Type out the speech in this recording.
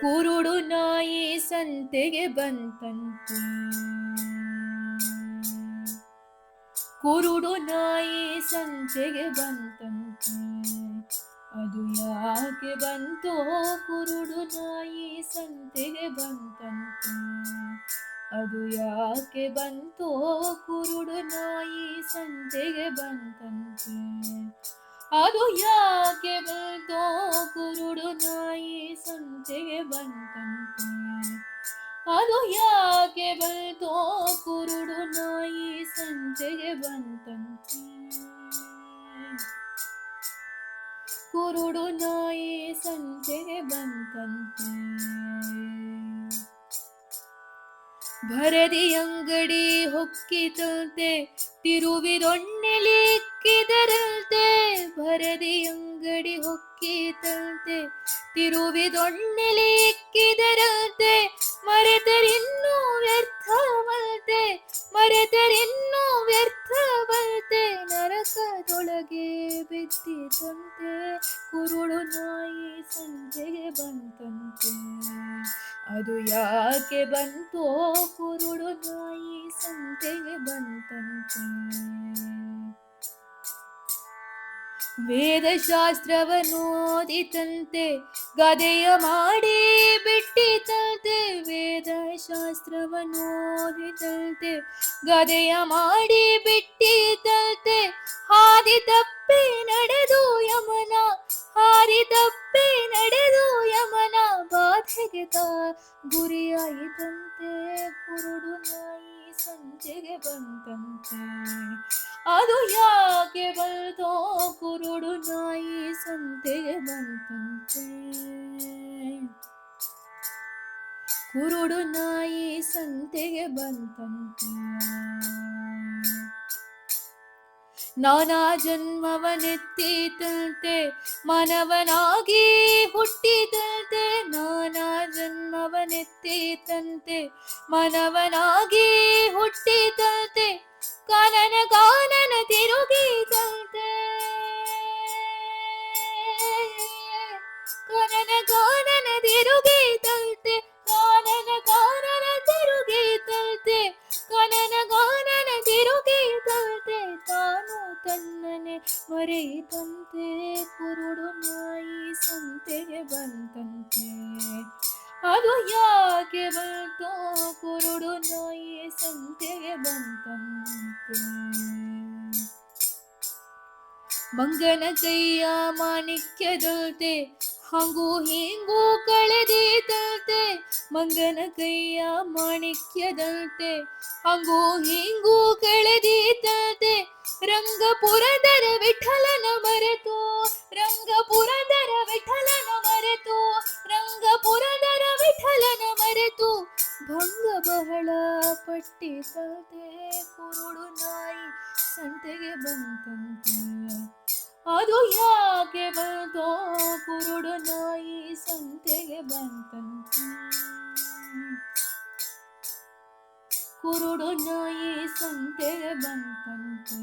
ಕುರುಡು ನಾಯಿ ಸಂತೆಗೆ ಬಂತಂತೆ. ಕುರುಡು ನಾಯಿ ಸಂತೆಗೆ ಬಂತಂತೆ. ಅದು ಯಾಕೆ ಬಂತೋ ಕುರುಡು ನಾಯಿ ಸಂತೆಗೆ ಬಂತಂತೆ. ಅದು ಯಾಕೆ ಬಂತೋ ಕುರುಡು ನಾಯಿ ಸಂತೆಗೆ ಬಂತಂತೆ. ಅದು ಯಾಕೆ ಬಂತೋ ಕುರುಡು ನಾಯಿ ಸಂತೆಗೆ ಬಂತಂತೆ. ಅದು ಯಾಕೆ ಬಂತೋ ಕುರುಡು ನಾಯಿ ಸಂತೆಗೆ ಬಂತಂತೆ. ಕುರುಡು ನಾಯಿ ಸಂತೆಗೆ ಬಂತಂತೆ. ಭರದಿ ಅಂಗಡಿ ಹೊಕ್ಕಿತಂತೆ, ತಿರುವಿದೊಣ್ಣೆಲಿಕ್ಕಿದರಂತೆ. ಭರದಿ ಅಂಗಡಿ ಹೊಕ್ಕಿತಂತೆ, ತಿರುವಿದೊಣ್ಣೆಲಿಕ್ಕಿದರಂತೆ. ಮರೆತರಿನ್ನೂ ವ್ಯರ್ಥವಂತೆ, ಮರೆತರಿನ್ನೂ ವ್ಯರ್ಥವಂತೆ. ನರಕದೊಳಗೆ ಬಿದ್ದಿತಂತೆ, ಕುರುಡು ನಾಯಿ ಸಂತೆಗೆ ಬಂತಂತೆ. ಅದು ಯಾಕೆ ಬಂತೋ ಕುರುಡು ನಾಯಿ ಸಂತೆಗೆ ಬಂತಂತೆ. ವೇದಶಾಸ್ತ್ರವನ್ನು ಓದಿತಂತೆ, ಗದೆಯ ಮಾಡಿ ಬಿಟ್ಟಿತಂತೆ. ವೇದಶಾಸ್ತ್ರವನ್ನು ಓದಿತಂತೆ, ಗದೆಯ ಮಾಡಿ ಬಿಟ್ಟಿತಂತೆ. ಹಾದಿ ತಪ್ಪಿ ನಡೆದು ಯಮನ, ಹಾದಿ ತಪ್ಪಿ ನಡೆದು ಯಮನ ಬಾಧೆಗೆ ಗುರಿಯಾಯಿತಂತೆ. ಕುರುಡು ನಾಯಿ ಸಂತೆಗೆ ಬಂತಂತೆ. ಅದು ಯಾಕೆ ಬಂತೋ ಕುರುಡು ನಾಯಿ ಸಂತೆಗೆ ಬಂತಂತೆ. ಕುರುಡು ನಾಯಿ ಸಂತೆಗೆ ಬಂತಂತೆ. ನಾನಾ ಜನ್ಮವನೆತ್ತಿತಂತೆ, ಮಾನವನಾಗಿ ಹುಟ್ಟಿತಂತೆ. ನಾನಾ ಜನ್ಮವನೆತ್ತಿತಂತೆ, ಮಾನವನಾಗಿ ಹುಟ್ಟಿತಂತೆ. ಕಾನನ ಗಾನನ ತಿರುಗಿತಂತೆ, ಕಾನನ ಗಾನನ ತಿರುಗಿತಂತೆ. ಕಾನನ ಗಾನನ ತಿರುಗಿತಂತೆ, ಕಾನನ ಗಾನನ ತಿರುಗಿತಂತೆ. ತಾನು ತನ್ನನೆ ಮರೆಯಿತಂತೆ, ಕುರುಡು ನಾಯಿ ಸಂತೆಗೆ ಬಂತಂತೆ. ಅದು ಯಾಕೆ ಬಂತೋ ಕುರುಡು ನಾಯಿ ಸಂತೆಗೆ ಬಂತಂತೆ. ಮಂಗನ ಕೈಯ ಮಾಣಿಕ್ಯದಂತೆ, ಹಂಗೂ ಹಿಂಗೂ ಕಳೆದೀತಂತೆ. ಮಂಗನ ಕೈಯ ಮಾಣಿಕ್ಯದಂತೆ, ಹಂಗೂ ಹಿಂಗೂ ಕಳೆದೀತಂತೆ. ರಂಗಪುರದರ ವಿಠಲನ ಮರೆತು, ರಂಗಪುರದರ ವಿಠಲನ ಮರೆತು, ರಂಗಪುರದರ ವಿಠಲನ ಮರೆತು. ಭಂಗ ಬಹಳ ಪಟ್ಟಿತಂತೆ, ಕುರುಡು ನಾಯಿ ಸಂತೆಗೆ ಬಂತಂತೆ. ಅದು ಯಾಕೆ ಬಂತೋ ಕುರುಡು ನಾಯಿ ಸಂತೆಗೆ ಬಂತಂತೆ. ಕುರುಡು ನಾಯಿ ಸಂತೆಗೆ ಬಂತಂತೆ.